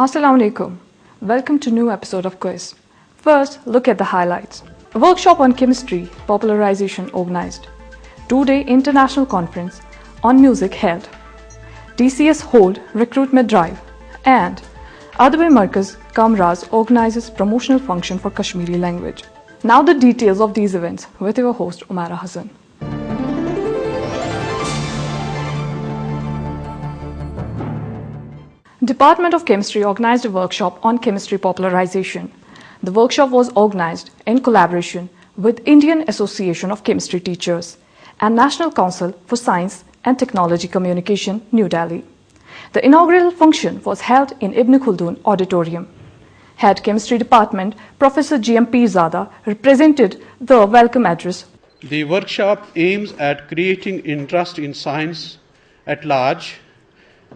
Assalamu alaikum. Welcome to new episode of Quiz. First, look at the highlights. A workshop on chemistry popularization organized. 2-day international conference on music held. TCS hold recruitment drive. And Adabi Markaz Kamraz organizes promotional function for Kashmiri language. Now the details of these events with your host Umaira Hassan. Department of Chemistry organized a workshop on chemistry popularization. The workshop was organized in collaboration with Indian Association of Chemistry Teachers and National Council for Science and Technology Communication, New Delhi. The inaugural function was held in Ibn Khaldun Auditorium. Head Chemistry Department, Professor G.M. Pirzada, represented the welcome address. The workshop aims at creating interest in science at large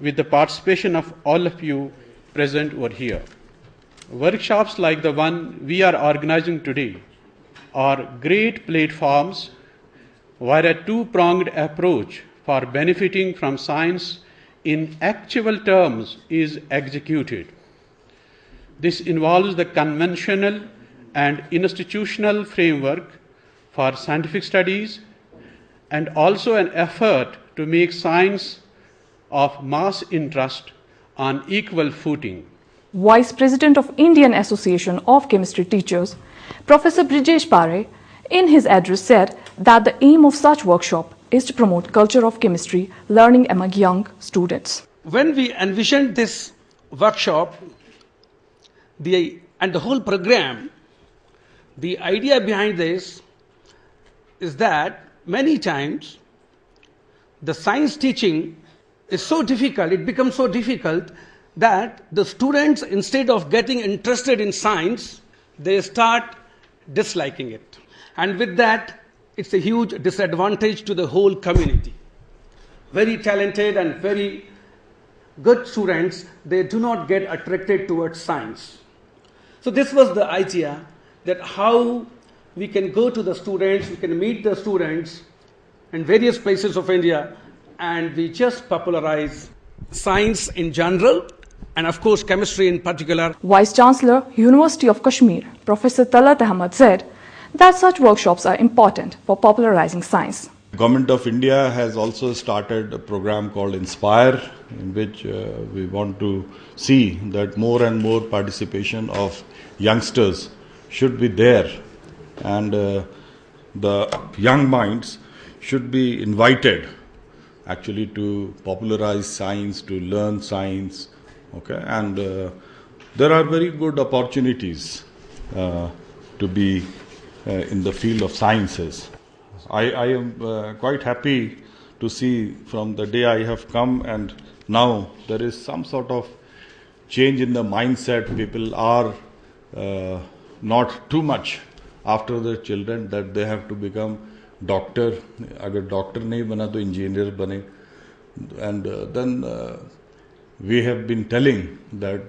with the participation of all of you present over here. Workshops like the one we are organizing today are great platforms where a two-pronged approach for benefiting from science in actual terms is executed. This involves the conventional and institutional framework for scientific studies and also an effort to make science of mass interest on equal footing. Vice President of Indian Association of Chemistry Teachers, Professor Brijesh Pare, in his address said that the aim of such workshop is to promote culture of chemistry learning among young students. When we envisioned this workshop and the whole program, the idea behind this is that many times the science teaching is so difficult, it becomes so difficult that the students, instead of getting interested in science, they start disliking it. And with that, it's a huge disadvantage to the whole community. Very talented and very good students, they do not get attracted towards science. So this was the idea, that how we can go to the students, we can meet the students in various places of India, and we just popularize science in general and of course chemistry in particular. Vice Chancellor, University of Kashmir, Professor Talat Ahmad said that such workshops are important for popularizing science. Government of India has also started a program called Inspire, in which we want to see that more and more participation of youngsters should be there, and the young minds should be invited actually to popularize science, to learn science, okay, and there are very good opportunities to be in the field of sciences. I am quite happy to see from the day I have come and now there is some sort of change in the mindset. People are not too much after their children that they have to become doctor. अगर doctor नहीं बना तो engineer बने. And then we have been telling that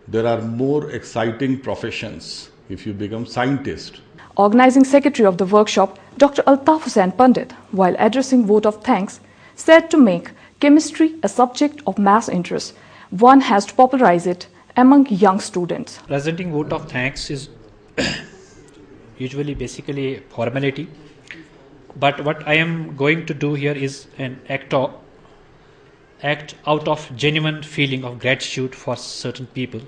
there are more exciting professions if you become scientist. Organizing secretary of the workshop, Dr. Altaf Hussain Pandit, while addressing vote of thanks, said to make chemistry a subject of mass interest, one has to popularize it among young students. Presenting vote of thanks is usually basically a formality, but what I am going to do here is an act out of genuine feeling of gratitude for certain people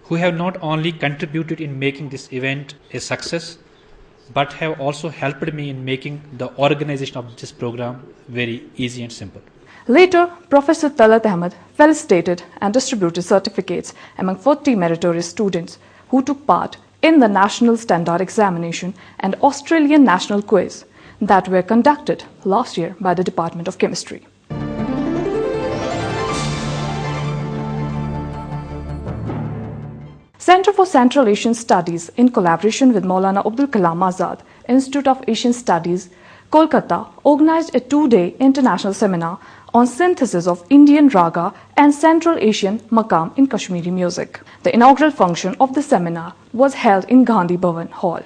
who have not only contributed in making this event a success, but have also helped me in making the organization of this program very easy and simple. Later, Professor Talat Ahmed felicitated and distributed certificates among 40 meritorious students who took part in the National Standard Examination and Australian National Quiz that were conducted last year by the Department of Chemistry. Center for Central Asian Studies, in collaboration with Maulana Abdul Kalam Azad Institute of Asian Studies, Kolkata, organized a two-day international seminar on synthesis of Indian raga and Central Asian maqam in Kashmiri music. The inaugural function of the seminar was held in Gandhi Bhavan Hall.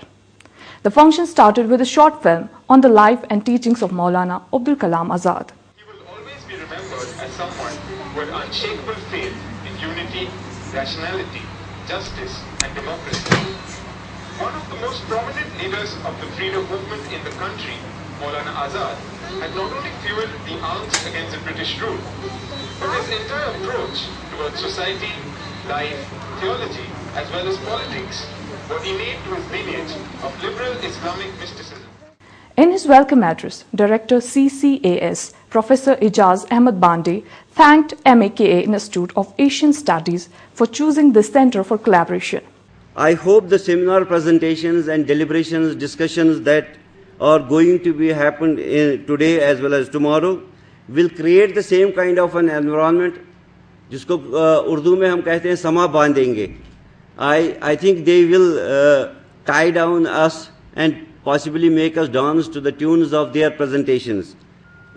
The function started with a short film on the life and teachings of Maulana Abdul Kalam Azad. He will always be remembered as someone who had unshakable faith in unity, rationality, justice and democracy. One of the most prominent leaders of the freedom movement in the country, Maulana Azad, had not only fueled the arms against the British rule, but his entire approach towards society, life, theology, as well as politics were innate to his lineage of liberal Islamic mysticism. In his welcome address, Director CCAS, Professor Ijaz Ahmed Bande, thanked MAKA Institute of Asian Studies for choosing this center for collaboration. I hope the seminar presentations and deliberations, discussions that are going to be happened today as well as tomorrow will create the same kind of an environment जिसको उर्दू में हम कहते हैं समा बांधेंगे. I think they will tie down us and possibly make us dance to the tunes of their presentations.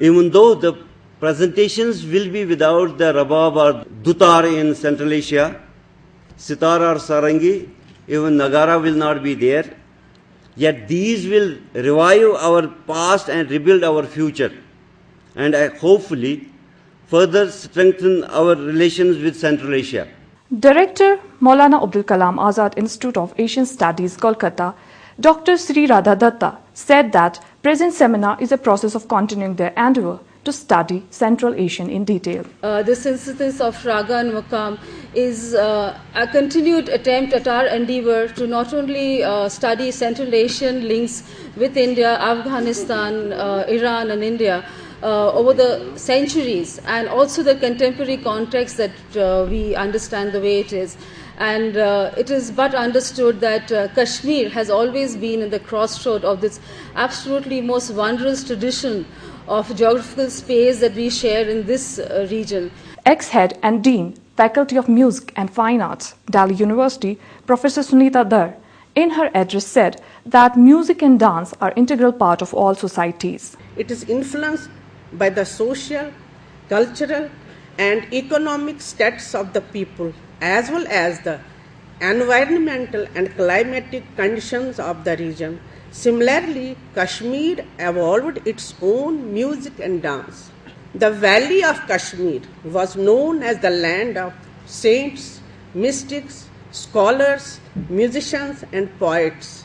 Even though the presentations will be without the rabab or dutar in Central Asia, sitar or sarangi, even nagara will not be there. Yet these will revive our past and rebuild our future, and hopefully further strengthen our relations with Central Asia. Director Maulana Abdul Kalam Azad Institute of Asian Studies, Kolkata, Dr. Sri Radha Datta said that present seminar is a process of continuing their endeavor to study Central Asian in detail. The synthesis of raga and maqam is a continued attempt at our endeavor to not only study Central Asian links with India, Afghanistan, Iran and India over the centuries, and also the contemporary context that we understand the way it is. And it is but understood that Kashmir has always been in the crossroad of this absolutely most wondrous tradition of geographical space that we share in this region. Ex-head and Dean, Faculty of Music and Fine Arts, Delhi University, Professor Sunita Dhar, in her address said that music and dance are an integral part of all societies. It is influenced by the social, cultural and economic status of the people, as well as the environmental and climatic conditions of the region. Similarly, Kashmir evolved its own music and dance. The valley of Kashmir was known as the land of saints, mystics, scholars, musicians and poets.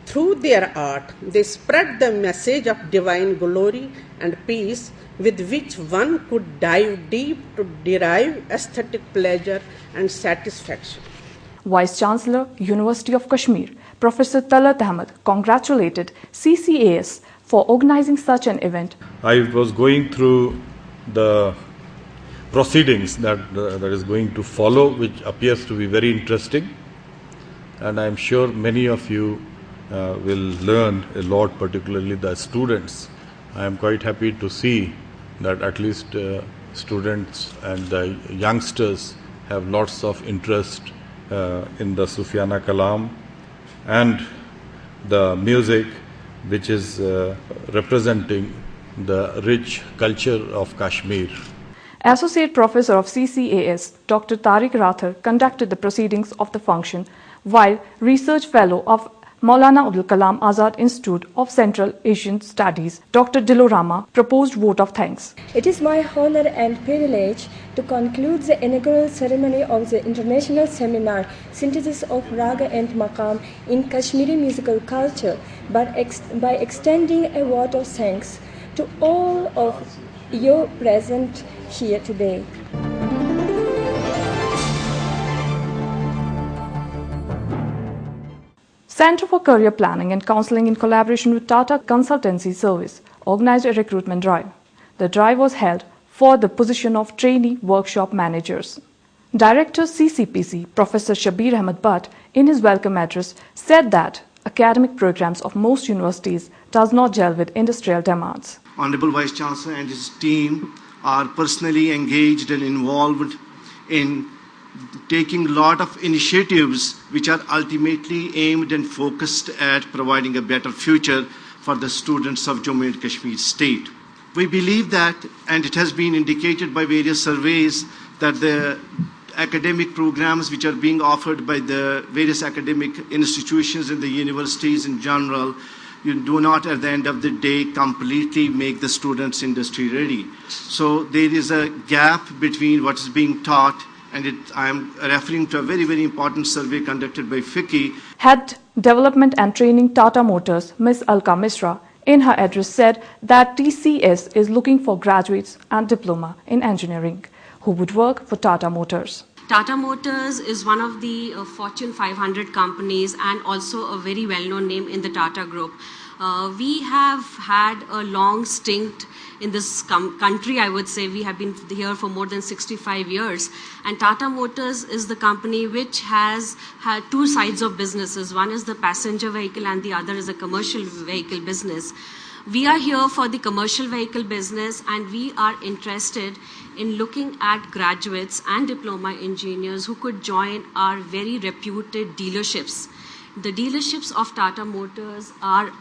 Through their art, they spread the message of divine glory and peace, with which one could dive deep to derive aesthetic pleasure and satisfaction. Vice Chancellor, University of Kashmir, Professor Talat Ahmed congratulated CCAS for organizing such an event. I was going through the proceedings that is going to follow, which appears to be very interesting, and I'm sure many of you will learn a lot, particularly the students. I am quite happy to see that at least students and the youngsters have lots of interest in the Sufiana Kalam and the music, which is representing the rich culture of Kashmir. Associate Professor of CCAS, Dr. Tariq Rathar, conducted the proceedings of the function, while Research Fellow of Maulana Abdul Kalam Azad Institute of Central Asian Studies, Dr. Dilorama, proposed vote of thanks. It is my honor and privilege to conclude the inaugural ceremony of the International Seminar Synthesis of Raga and Maqam in Kashmiri Musical Culture by extending a vote of thanks to all of you present here today. Center for Career Planning and Counseling, in collaboration with Tata Consultancy Service, organized a recruitment drive. The drive was held for the position of trainee workshop managers. Director CCPC, Professor Shabir Ahmed Butt, in his welcome address, said that academic programs of most universities does not gel with industrial demands. Honorable Vice Chancellor and his team are personally engaged and involved in taking a lot of initiatives which are ultimately aimed and focused at providing a better future for the students of Jammu and Kashmir state. We believe that, and it has been indicated by various surveys, that the academic programs which are being offered by the various academic institutions and the universities in general, you do not at the end of the day completely make the students industry ready. So there is a gap between what is being taught, and I am referring to a very, very important survey conducted by FICCI. Head Development and Training Tata Motors, Ms. Alka Misra, in her address said that TCS is looking for graduates and diploma in engineering who would work for Tata Motors. Tata Motors is one of the Fortune 500 companies and also a very well-known name in the Tata Group. We have had a long stint in this country, I would say. We have been here for more than 65 years. And Tata Motors is the company which has had two sides of businesses. One is the passenger vehicle and the other is a commercial vehicle business. We are here for the commercial vehicle business, and we are interested in looking at graduates and diploma engineers who could join our very reputed dealerships. The dealerships of Tata Motors are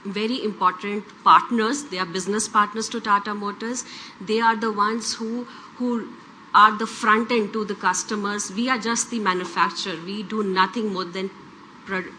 very important partners. They are business partners to Tata Motors. They are the ones who are the front end to the customers. We are just the manufacturer. We do nothing more than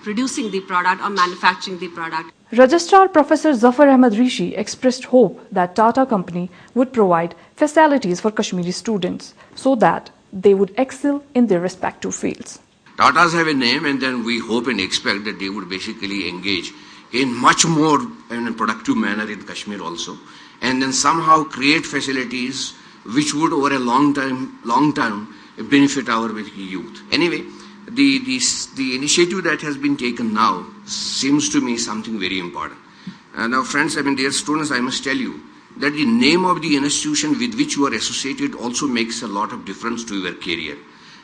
producing the product or manufacturing the product. Registrar Professor Zafar Ahmed Rishi expressed hope that Tata Company would provide facilities for Kashmiri students so that they would excel in their respective fields. Tatas have a name, and then we hope and expect that they would basically engage in much more in a productive manner in Kashmir also, and then somehow create facilities which would over a long time benefit our youth. Anyway, the initiative that has been taken now seems to me something very important. Now friends, dear students, I must tell you that the name of the institution with which you are associated also makes a lot of difference to your career.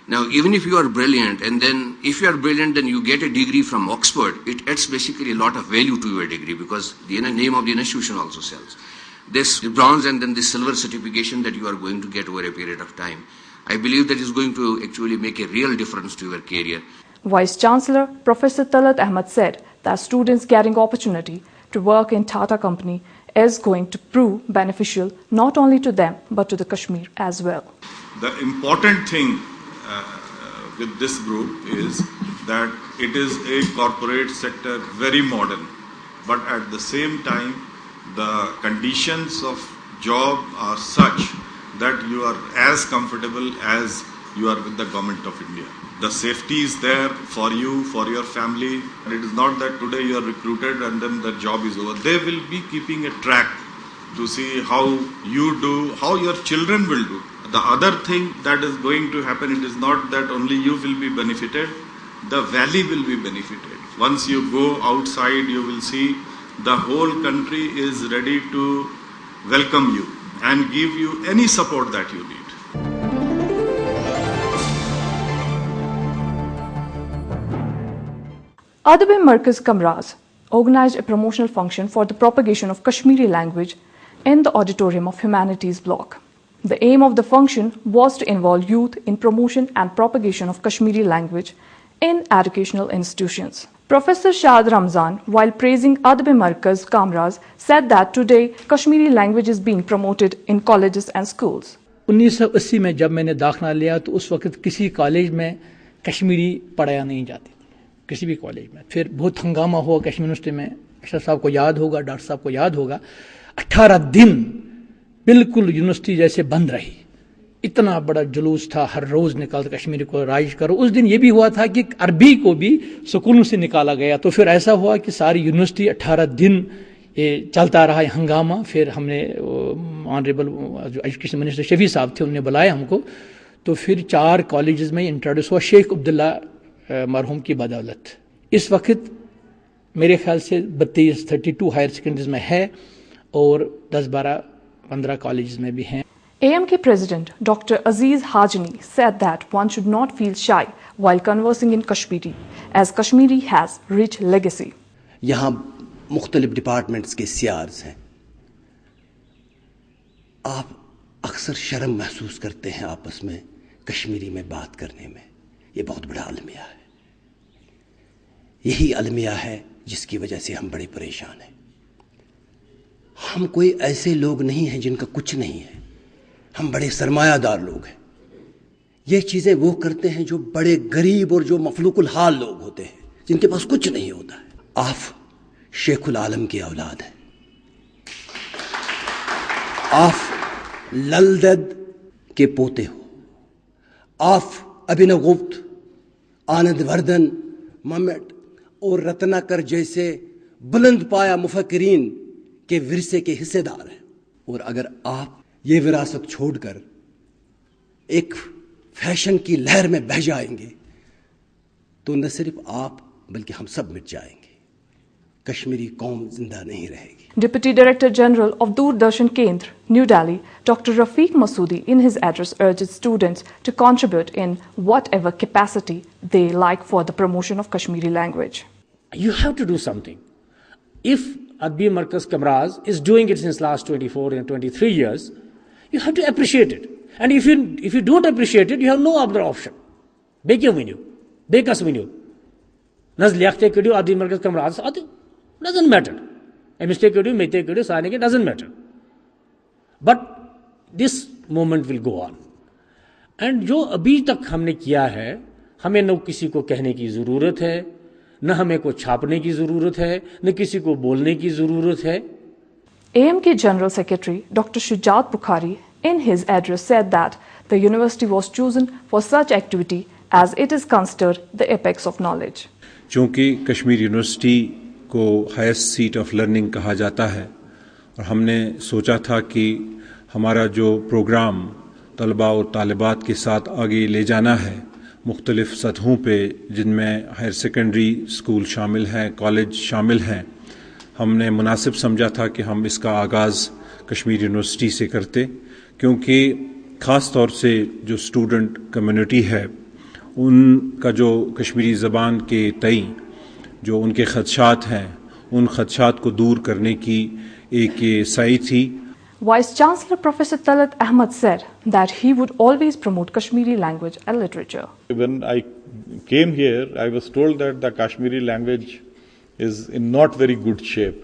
Now, even if you are brilliant, and then if you are brilliant, then you get a degree from Oxford, it adds basically a lot of value to your degree because the name of the institution also sells. This bronze and then the silver certification that you are going to get over a period of time, I believe that is going to actually make a real difference to your career. Vice Chancellor Professor Talat Ahmed said that students getting opportunity to work in Tata Company is going to prove beneficial not only to them but to the Kashmir as well. The important thing with this group is that it is a corporate sector, very modern, but at the same time the conditions of job are such that you are as comfortable as you are with the government of India. The safety is there for you, for your family. And it is not that today you are recruited and then the job is over. They will be keeping a track to see how you do, how your children will do. The other thing that is going to happen, it is not that only you will be benefited, the valley will be benefited. Once you go outside, you will see the whole country is ready to welcome you and give you any support that you need. Adab Markaz Kamraz organized a promotional function for the propagation of Kashmiri language in the auditorium of Humanities Block. The aim of the function was to involve youth in promotion and propagation of Kashmiri language in educational institutions. Professor Shahid Ramzan, while praising Adab Markaz Kamraz, said that today Kashmiri language is being promoted in colleges and schools. 1980 में जब मैंने दाखिला लिया तो उस वक्त किसी college में कश्मीरी पढ़ाया नहीं जाती थी, किसी भी कॉलेज में. फिर बहुत हंगामा हुआ कश्मीर यूनिवर्सिटी में. अशरफ साहब को याद होगा, डॉक्टर साहब को याद होगा, 18 दिन बिल्कुल यूनिवर्सिटी जैसे बंद रही. इतना बड़ा जुलूस था, हर रोज निकालते कश्मीरी को राइज करो. उस दिन ये भी हुआ था कि अरबी को भी स्कूलों से निकाला गया. तो फिर ऐसा हुआ कि सारी यूनिवर्सिटी 18 दिन ये चलता रहा हंगामा. फिर हमने ऑनरेबल जो एजुकेशन मिनिस्टर शफी साहब थे उन्होंने बुलाया हमको. तो फिर 4 कॉलेजेस में इंट्रोड्यूस हुआ शेख अब्दुल्ला मरहूम की बदौलत. इस वक्त मेरे ख्याल से 32 हायर सेकेंडरीज में है और 10-12-15 कॉलेजेस में भी हैं. AMK President Dr. Aziz Hajni said that one should not feel shy while conversing in Kashmiri, as Kashmiri has rich legacy. यहाँ मुख्तलिफ डिपार्टमेंट्स के सीआर्स हैं. आप अक्सर शर्म महसूस करते हैं आपस में कश्मीरी में बात करने में. ये बहुत बड़ा अलमिया है. यही अलमिया है जिसकी वजह से हम बड़े परेशान हैं. हम कोई ऐसे लोग नहीं हैं जिनका कुछ नहीं है. हम बड़े सरमायादार लोग हैं. ये चीज़ें वो करते हैं जो बड़े गरीब और जो मफलूकुल हाल लोग होते हैं, जिनके पास कुछ नहीं होता है. आप शेखुल आलम की औलाद हैं. आप ललदद के पोते हो. आप अभिनव गुप्त, आनंद वर्धन, ममेट और रत्नाकर जैसे बुलंद पाया मुफक्किरीन के विरसे के हिस्सेदार हैं. और अगर आप ये विरासत छोड़कर एक फैशन की लहर में बह जाएंगे तो न सिर्फ आप बल्कि हम सब मिट जाएंगे. कश्मीरी कौम जिंदा नहीं रहेगी. Deputy Director General of Doordarshan Kendra, New Delhi, Dr. Rafiq Masoodi in his address urges students to contribute in whatever capacity they like for the promotion of Kashmiri language. You have to do something. If Adbi Markaz Kamraz is doing it since last 24 and 23 years, you have to appreciate it. And if you don't appreciate it, you have no other option. Bekya winyu, bekas winyu. Naz liakhte kadu Adbi Markaz Kamraz doesn't matter. A mistake kadu, mete kadu, sane ke doesn't matter. But this moment will go on. And जो अभी तक हमने किया है, हमें न किसी को कहने की ज़रूरत है, न हमें को छापने की ज़रूरत है, न किसी को बोलने की ज़रूरत है. AMK General Secretary Dr. Shujat Bukhari in his address said that the university was chosen for such activity as it is considered the apex of knowledge. चूँकि कश्मीर यूनिवर्सिटी को हाईएस्ट सीट ऑफ लर्निंग कहा जाता है और हमने सोचा था कि हमारा जो प्रोग्राम तलबा और तालिबात के साथ आगे ले जाना है मुख्तलिफ सतहों पे, जिनमें हायर सेकेंडरी स्कूल शामिल हैं, कॉलेज शामिल हैं, हमने मुनासिब समझा था कि हम इसका आगाज़ कश्मीर यूनिवर्सिटी से करते, क्योंकि ख़ास तौर से जो स्टूडेंट कम्युनिटी है उनका जो कश्मीरी ज़बान के तई जो उनके ख़दशात हैं, उन ख़दशात को दूर करने की एक ये सही थी. Vice Chancellor Professor Talat Ahmad said that he would always promote Kashmiri language and literature. When I came here, I was told that the Kashmiri language is in not very good shape.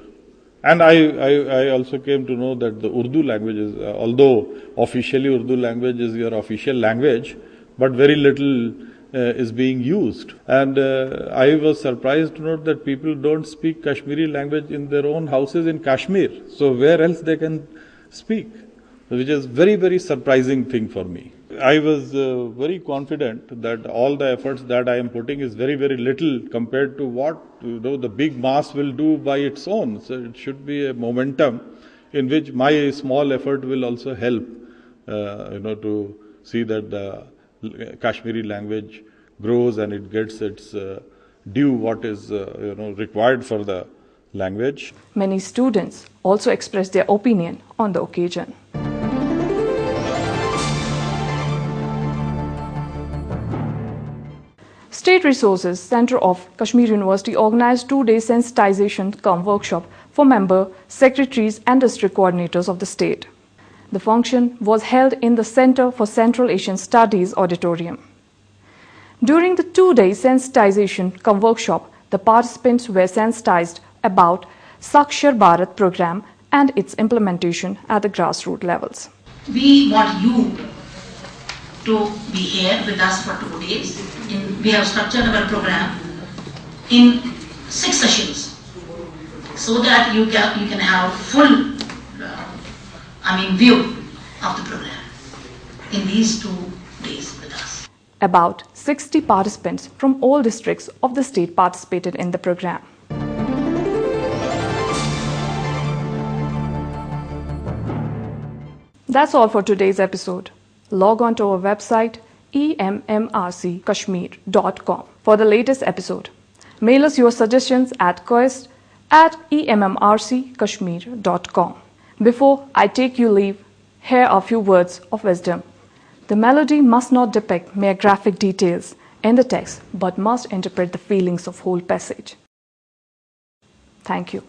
And I also came to know that the Urdu language is, although officially Urdu language is your official language, but very little is being used. And I was surprised to note that people don't speak Kashmiri language in their own houses in Kashmir. So where else they can speak? Which is very, very surprising thing for me. I was very confident that all the efforts that I am putting is very, very little compared to what the big mass will do by its own. So it should be a momentum in which my small effort will also help, to see that the Kashmiri language grows and it gets its due what is required for the language. Many students also expressed their opinion on the occasion. State Resources Center of Kashmir University organized 2-day sensitization workshop for member secretaries and district coordinators of the state. The function was held in the Center for Central Asian Studies auditorium. During the 2-day sensitization workshop, the participants were sensitized about Sakshar Bharat program and its implementation at the grassroots levels. We want you to be here with us for 2 days. We have structured our program in 6 sessions so that you can have full view of the program in these 2 days with us. About 60 participants from all districts of the state participated in the program. That's all for today's episode. Log on to our website emmrckashmir.com for the latest episode. Mail us your suggestions at quest@emmrckashmir.com. Before I take you leave, Here are a few words of wisdom. The melody must not depict mere graphic details in the text, but must interpret the feelings of whole passage. Thank you.